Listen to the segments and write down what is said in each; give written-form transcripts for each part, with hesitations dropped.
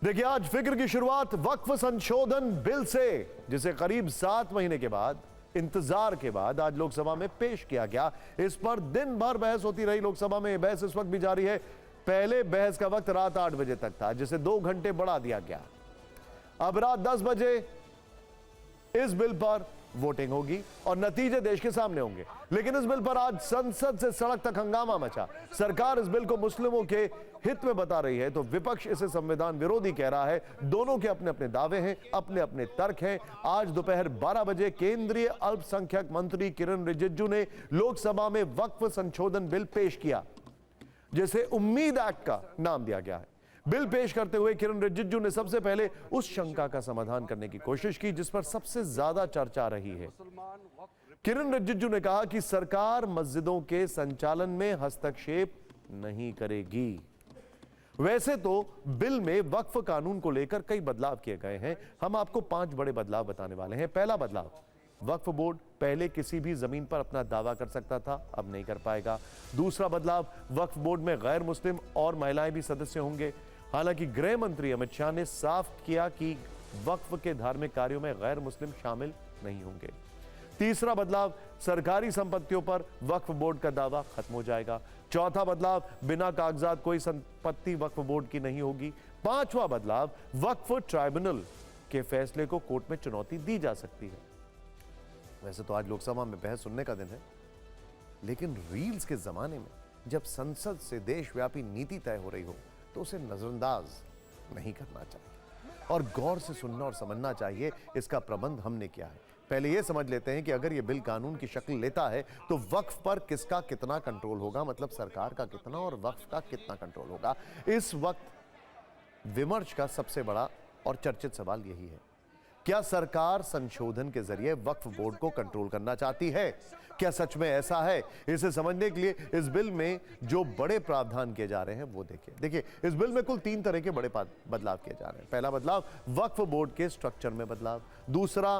देखिए, आज फिक्र की शुरुआत वक्फ संशोधन बिल से, जिसे करीब 7 महीने के बाद इंतजार के बाद आज लोकसभा में पेश किया गया। इस पर दिन भर बहस होती रही लोकसभा में। बहस इस वक्त भी जारी है। पहले बहस का वक्त रात 8 बजे तक था, जिसे 2 घंटे बढ़ा दिया गया। अब रात 10 बजे इस बिल पर वोटिंग होगी और नतीजे देश के सामने होंगे। लेकिन इस बिल पर आज संसद से सड़क तक हंगामा मचा। सरकार इस बिल को मुस्लिमों के हित में बता रही है तो विपक्ष इसे संविधान विरोधी कह रहा है। दोनों के अपने अपने दावे हैं, अपने अपने तर्क हैं। आज दोपहर 12 बजे केंद्रीय अल्पसंख्यक मंत्री किरण रिजिजू ने लोकसभा में वक्फ संशोधन बिल पेश किया, जिसे उम्मीद एक्ट का नाम दिया गया है। बिल पेश करते हुए किरण रिजिजू ने सबसे पहले उस शंका का समाधान करने की कोशिश की जिस पर सबसे ज्यादा चर्चा रही है। किरण रिजिजू ने कहा कि सरकार मस्जिदों के संचालन में हस्तक्षेप नहीं करेगी। वैसे तो बिल में वक्फ कानून को लेकर कई बदलाव किए गए हैं। हम आपको 5 बड़े बदलाव बताने वाले हैं। पहला बदलाव, वक्फ बोर्ड पहले किसी भी जमीन पर अपना दावा कर सकता था, अब नहीं कर पाएगा। दूसरा बदलाव, वक्फ बोर्ड में गैर मुस्लिम और महिलाएं भी सदस्य होंगे। हालांकि गृह मंत्री अमित शाह ने साफ किया कि वक्फ के धार्मिक कार्यों में गैर मुस्लिम शामिल नहीं होंगे। तीसरा बदलाव, सरकारी संपत्तियों पर वक्फ बोर्ड का दावा खत्म हो जाएगा। चौथा बदलाव, बिना कागजात कोई संपत्ति वक्फ बोर्ड की नहीं होगी। पांचवा बदलाव, वक्फ ट्राइब्यूनल के फैसले को कोर्ट में चुनौती दी जा सकती है। वैसे तो आज लोकसभा में बहस सुनने का दिन है, लेकिन रील्स के जमाने में जब संसद से देशव्यापी नीति तय हो रही हो तो उसे नजरअंदाज नहीं करना चाहिए और गौर से सुनना और समझना चाहिए। इसका प्रबंध हमने किया है। पहले यह समझ लेते हैं कि अगर यह बिल कानून की शक्ल लेता है तो वक्फ पर किसका कितना कंट्रोल होगा, मतलब सरकार का कितना और वक्फ का कितना कंट्रोल होगा। इस वक्त विमर्श का सबसे बड़ा और चर्चित सवाल यही है, क्या सरकार संशोधन के जरिए वक्फ बोर्ड को कंट्रोल करना चाहती है? क्या सच में ऐसा है? इसे समझने के लिए इस बिल में जो बड़े प्रावधान किए जा रहे हैं वो देखिए। इस बिल में कुल 3 तरह के बड़े बदलाव किए जा रहे हैं। पहला बदलाव, वक्फ बोर्ड के स्ट्रक्चर में बदलाव। दूसरा,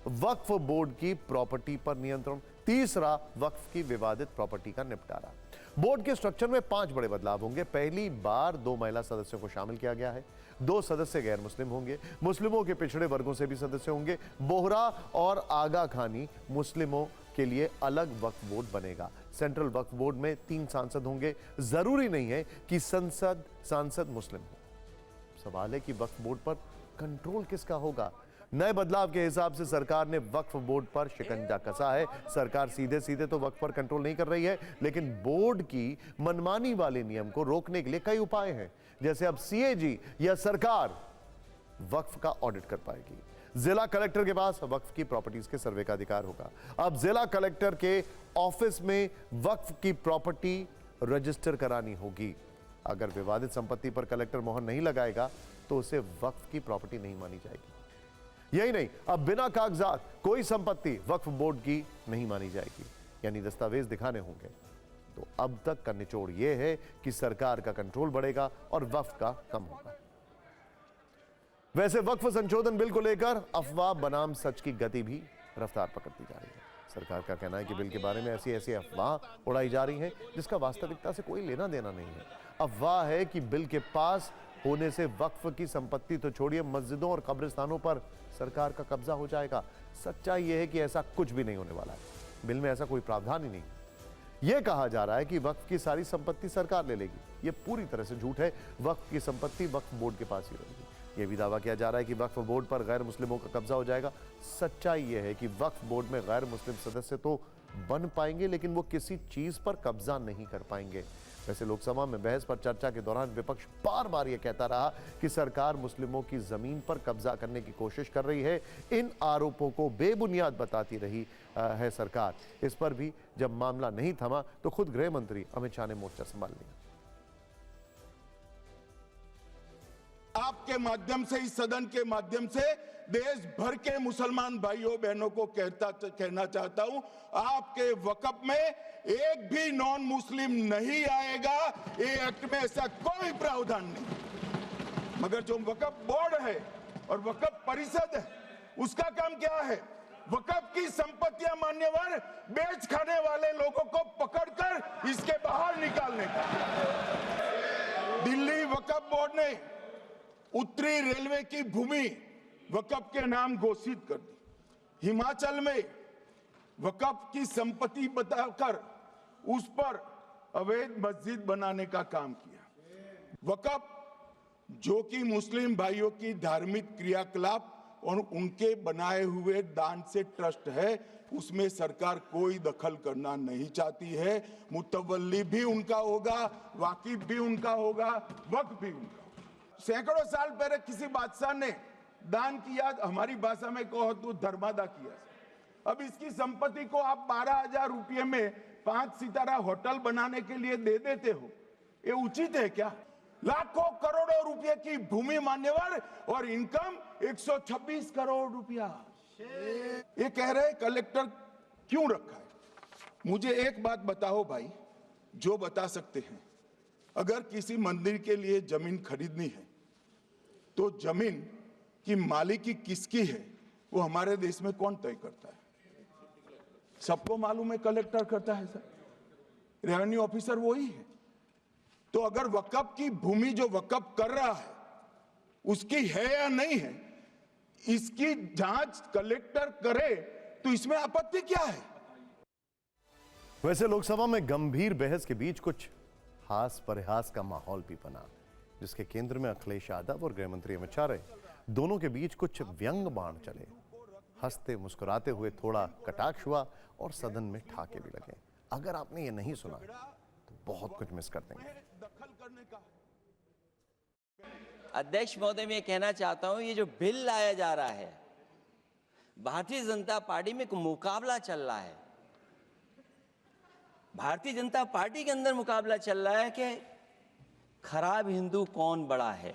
वक्फ बोर्ड की प्रॉपर्टी पर नियंत्रण। तीसरा, वक्फ की विवादित प्रॉपर्टी का निपटारा। बोर्ड के स्ट्रक्चर में 5 बड़े बदलाव होंगे। पहली बार 2 महिला सदस्यों को शामिल किया गया है। 2 सदस्य गैर मुस्लिम होंगे। मुस्लिमों के पिछड़े वर्गों से भी सदस्य होंगे। बोहरा और आगा खानी मुस्लिमों के लिए अलग वक्फ बोर्ड बनेगा। सेंट्रल वक्फ बोर्ड में 3 सांसद होंगे। जरूरी नहीं है कि सांसद मुस्लिम हो। सवाल है कि वक्फ बोर्ड पर कंट्रोल किसका होगा? नए बदलाव के हिसाब से सरकार ने वक्फ बोर्ड पर शिकंजा कसा है। सरकार सीधे सीधे तो वक्फ पर कंट्रोल नहीं कर रही है, लेकिन बोर्ड की मनमानी वाले नियम को रोकने के लिए कई उपाय हैं। जैसे अब सीएजी या सरकार वक्फ का ऑडिट कर पाएगी। जिला कलेक्टर के पास वक्फ की प्रॉपर्टीज के सर्वे का अधिकार होगा। अब जिला कलेक्टर के ऑफिस में वक्फ की प्रॉपर्टी रजिस्टर करानी होगी। अगर विवादित संपत्ति पर कलेक्टर मोहर नहीं लगाएगा तो उसे वक्फ की प्रॉपर्टी नहीं मानी जाएगी। यही नहीं, अब बिना कागजात कोई संपत्ति वक्फ बोर्ड की नहीं मानी जाएगी, यानी दस्तावेज दिखाने होंगे। तो अब तक का निचोड़ यह है कि सरकार का कंट्रोल बढ़ेगा और वक्फ का कम होगा। वैसे वक्फ संशोधन बिल को लेकर अफवाह बनाम सच की गति भी रफ्तार पकड़ती जा रही है। सरकार का कहना है कि बिल के बारे में ऐसी अफवाह उड़ाई जा रही हैं जिसका वास्तविकता से कोई लेना देना नहीं है। अफवाह है कि बिल के पास होने से वक्फ की संपत्ति तो छोड़िए, मस्जिदों और कब्रिस्तानों पर सरकार का कब्जा हो जाएगा। सच्चाई यह है कि ऐसा कुछ भी नहीं होने वाला है। बिल में ऐसा कोई प्रावधान ही नहीं। यह कहा जा रहा है कि वक्फ की सारी संपत्ति सरकार ले लेगी। यह पूरी तरह से झूठ है। वक्फ की संपत्ति वक्फ बोर्ड के पास ही रहेगी। यह भी दावा किया जा रहा है कि वक्फ बोर्ड पर गैर मुस्लिमों का कब्जा हो जाएगा। सच्चाई यह है कि वक्फ बोर्ड में गैर मुस्लिम सदस्य तो बन पाएंगे, लेकिन वो किसी चीज पर कब्जा नहीं कर पाएंगे। वैसे लोकसभा में बहस पर चर्चा के दौरान विपक्ष बार बार यह कहता रहा कि सरकार मुस्लिमों की जमीन पर कब्जा करने की कोशिश कर रही है। इन आरोपों को बेबुनियाद बताती रही है सरकार। इस पर भी जब मामला नहीं थमा तो खुद गृह मंत्री अमित शाह ने मोर्चा संभाल लिया। आपके माध्यम से, इस सदन के माध्यम से देश भर के मुसलमान भाइयों बहनों को कहना चाहता हूं, आपके वक्फ में एक भी नॉन मुस्लिम नहीं आएगा। ये एक्ट में ऐसा कोई प्रावधान नहीं। मगर जो वक्फ बोर्ड है और वक्फ परिषद है, उसका काम क्या है? वक्फ की संपत्तियां मान्यवर बेच खाने वाले लोगों को पकड़कर इसके बाहर निकालने का। दिल्ली वक्फ बोर्ड ने उत्तरी रेलवे की भूमि वक्फ के नाम घोषित कर दी। हिमाचल में वक्फ की संपत्ति बताकर उस पर अवैध मस्जिद बनाने का काम किया। वक्फ जो कि मुस्लिम भाइयों की धार्मिक क्रियाकलाप और उनके बनाए हुए दान से ट्रस्ट है, उसमें सरकार कोई दखल करना नहीं चाहती है। मुतवल्ली भी उनका होगा, वाकिफ भी उनका होगा, वक्फ भी उनका होगा। सैकड़ों साल पहले किसी बादशाह ने दान किया, हमारी भाषा में कहो तो धर्मादा किया। अब इसकी संपत्ति को आप 12,000 रुपये में 5 सितारा होटल बनाने के लिए दे देते हो, ये उचित है क्या? लाखों करोड़ों रुपए की भूमि मान्यवर और इनकम 126 करोड़ रुपया। ये कह रहे कलेक्टर क्यों रखा है? मुझे एक बात बताओ भाई, जो बता सकते हैं। अगर किसी मंदिर के लिए जमीन खरीदनी है तो जमीन की मालिकी किसकी है वो हमारे देश में कौन तय करता है? सबको मालूम है, कलेक्टर करता है सर, रेवेन्यू ऑफिसर वही है। तो अगर वक्फ की भूमि जो वक्फ कर रहा है उसकी है या नहीं है, इसकी जांच कलेक्टर करे तो इसमें आपत्ति क्या है? वैसे लोकसभा में गंभीर बहस के बीच कुछ हास परिहास का माहौल भी बना, जिसके केंद्र में अखिलेश यादव और गृह मंत्री अमित शाह रहे। दोनों के बीच कुछ व्यंग बाण चले, हंसते मुस्कुराते हुए थोड़ा कटाक्ष हुआ और सदन में ठाके भी लगे। अगर आपने ये नहीं सुना तो बहुत कुछ मिस कर देंगे। अध्यक्ष महोदय, मैं कहना चाहता हूं, ये जो बिल लाया जा रहा है, भारतीय जनता पार्टी में एक मुकाबला चल रहा है। भारतीय जनता पार्टी के अंदर मुकाबला चल रहा है कि खराब हिंदू कौन बड़ा है।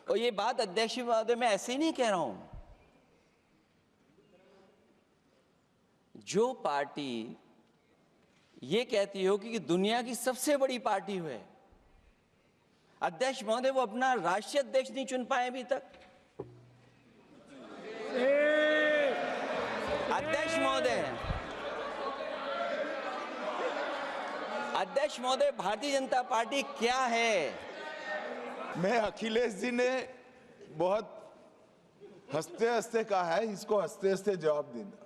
और ये बात अध्यक्ष महोदय मैं ऐसे ही नहीं कह रहा हूं। जो पार्टी ये कहती हो कि दुनिया की सबसे बड़ी पार्टी है, अध्यक्ष महोदय वो अपना राष्ट्रीय अध्यक्ष नहीं चुन पाए अभी तक। अध्यक्ष महोदय भारतीय जनता पार्टी क्या है? मैं अखिलेश जी ने बहुत हंसते हंसते कहा है, इसको हंसते हंसते जवाब देना।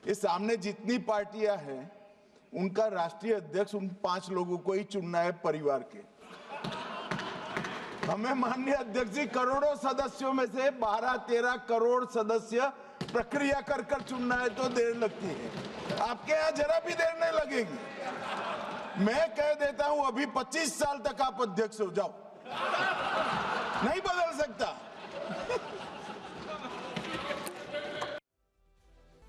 ये सामने जितनी पार्टियां हैं उनका राष्ट्रीय अध्यक्ष उन 5 लोगों को ही चुनना है परिवार के। हमें माननीय अध्यक्ष जी करोड़ों सदस्यों में से 12-13 करोड़ सदस्य प्रक्रिया कर कर चुनना है तो देर लगती है। आपके यहाँ जरा भी देर नहीं लगेगी। मैं कह देता हूं अभी 25 साल तक आप अध्यक्ष हो जाओ, नहीं बदल सकता।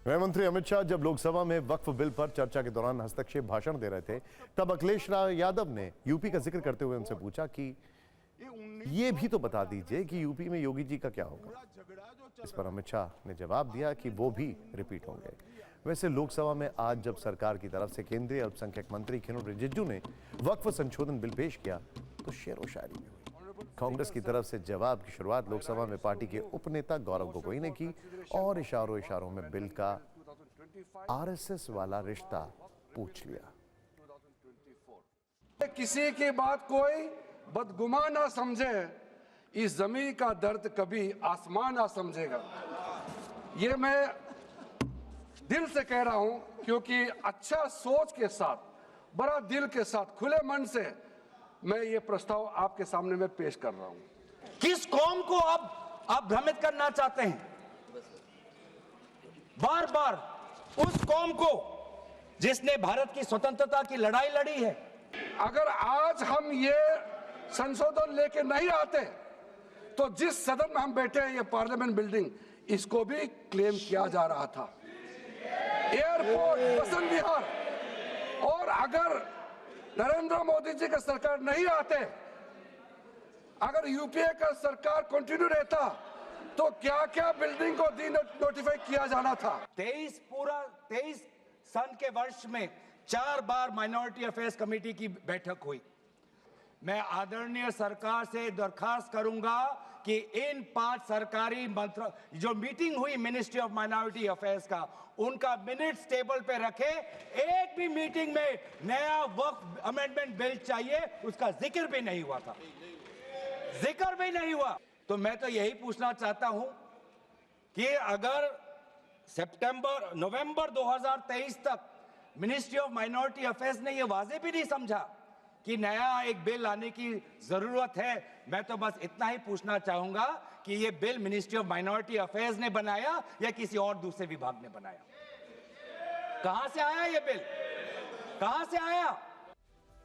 गृह मंत्री अमित शाह जब लोकसभा में वक्फ बिल पर चर्चा के दौरान हस्तक्षेप भाषण दे रहे थे, तब अखिलेश यादव ने यूपी का जिक्र करते हुए उनसे पूछा कि ये भी तो बता दीजिए कि यूपी में योगी जी का क्या होगा। इस पर अमित शाह ने जवाब दिया कि वो भी रिपीट होंगे। वैसे लोकसभा में आज जब सरकार की तरफ से केंद्रीय अल्पसंख्यक मंत्री किरेन रिजिजू ने वक्फ संशोधन बिल पेश किया तो शेरो शायरी भी हुई। कांग्रेस की तरफ से जवाब की शुरुआत लोकसभा में पार्टी के उपनेता गौरव गोगोई ने की और इशारों में बिल का आरएसएस वाला रिश्ता पूछ लिया। किसी की बात कोई बदगुमा ना समझे, इस जमीन का दर्द कभी आसमान ना समझेगा। ये मैं दिल से कह रहा हूं, क्योंकि अच्छा सोच के साथ, बड़ा दिल के साथ, खुले मन से मैं ये प्रस्ताव आपके सामने में पेश कर रहा हूं। किस कौम को आप भ्रमित करना चाहते हैं? बार बार उस कौम को जिसने भारत की स्वतंत्रता की लड़ाई लड़ी है। अगर आज हम ये संशोधन लेके नहीं आते तो जिस सदन में हम बैठे हैं, ये पार्लियामेंट बिल्डिंग, इसको भी क्लेम किया जा रहा था। एयरपोर्ट, बसंत विहार, और अगर नरेंद्र मोदी जी का सरकार नहीं आते, अगर यूपीए का सरकार कंटिन्यू रहता, तो क्या क्या बिल्डिंग को नोटिफाई किया जाना था। 23 सन के वर्ष में 4 बार माइनॉरिटी अफेयर्स कमेटी की बैठक हुई। मैं आदरणीय सरकार से दरखास्त करूंगा कि इन 5 सरकारी मंत्र जो मीटिंग हुई मिनिस्ट्री ऑफ माइनॉरिटी अफेयर्स का, उनका मिनट्स टेबल पे रखे। एक भी मीटिंग में नया वक्फ अमेंडमेंट बिल चाहिए उसका जिक्र भी नहीं हुआ था, जिक्र भी नहीं हुआ। तो मैं तो यही पूछना चाहता हूं कि अगर नवंबर 2023 तक मिनिस्ट्री ऑफ माइनॉरिटी अफेयर्स ने यह वाजे भी नहीं समझा कि नया एक बिल लाने की जरूरत है, मैं तो बस इतना ही पूछना चाहूंगा कि यह bill ministry of minority affairs ने बनाया या किसी और दूसरे विभाग ने बनाया? कहां से आया यह बिल, कहां से आया?